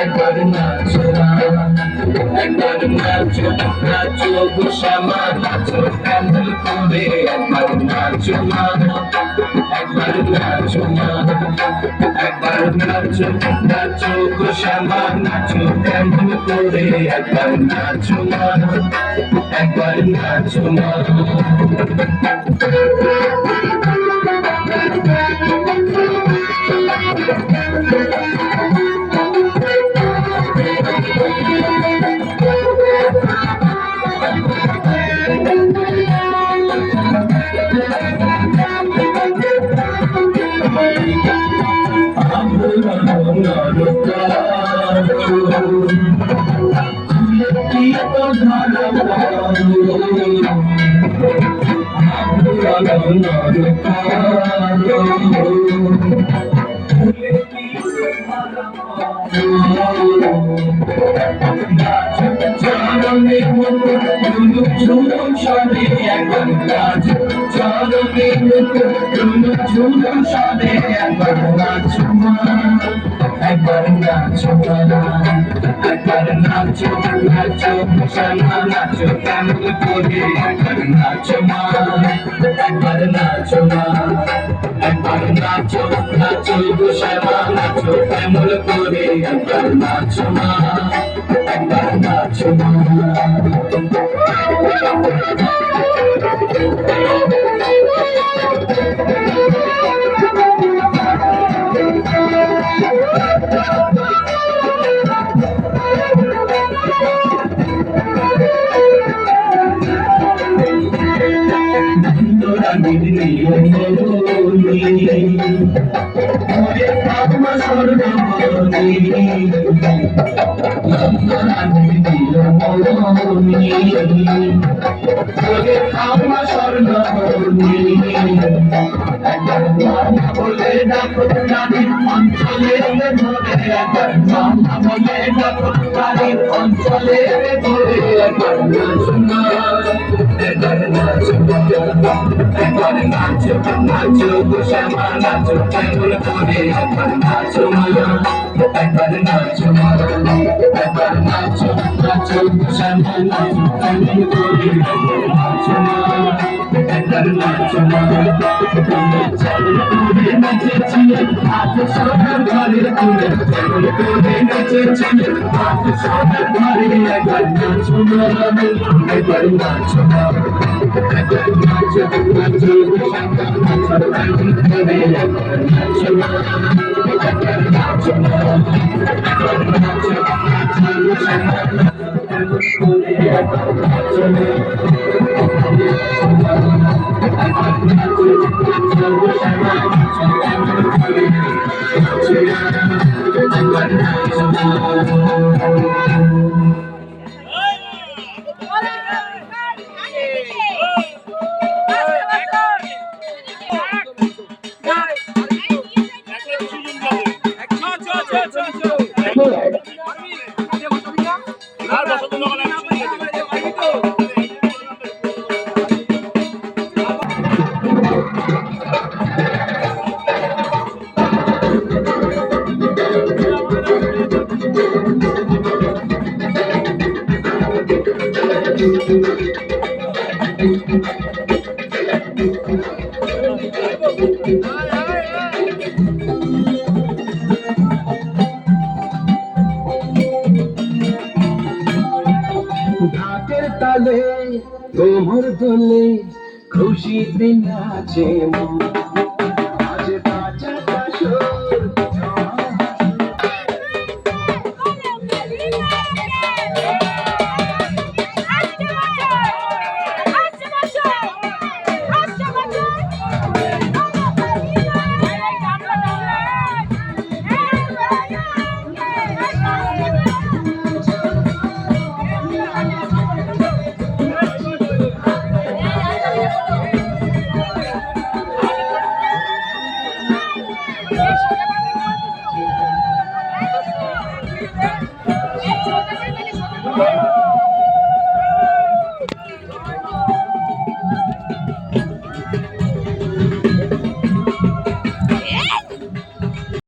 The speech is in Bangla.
একবার নাচো একবার নাচো নাচো গো শ্যামা নাচো কেমন করে একবার নাচো একবার নাচো একবার নাচো নাচো গো শ্যামা নাচো কেমন করে একবার নাচো একবার নাচো একবার নাচো একবার নাচো নাচো শ্যামা নাচো কেমন করে একবার নাচো একবার নাচো একবার নাচো নাচো গো শ্যামা নাচো কেমন করে একবার নাচো একবার নাচো নাচো গো শ্যামা নাচো কেমন করে একবার নাচো একবার নাচো একবার নাচো নাচো গো শ্যামা নাচো কেমন করে একবার নাচো একবার নাচো নেচেছিলে আজ সবার ঘরে তুলে কেমন করে নেচেছিলে আজ সবার ঘরে একবার নাচো একবার নাচো একবার নাচো নাচো গো শ্যামা নাচো কেমন করে একবার নাচো একবার নাচো একবার নাচো নাচো গো শ্যামা নাচো কেমন করে একবার নাচো একবার নাচো নাচো গো শ্যামা নাচো কেমন করে নাচো একবার নাচো ঢাকের তালে কোমর দোলে খুশিতে নাচে মন আজ বাজা কাশর Thank you.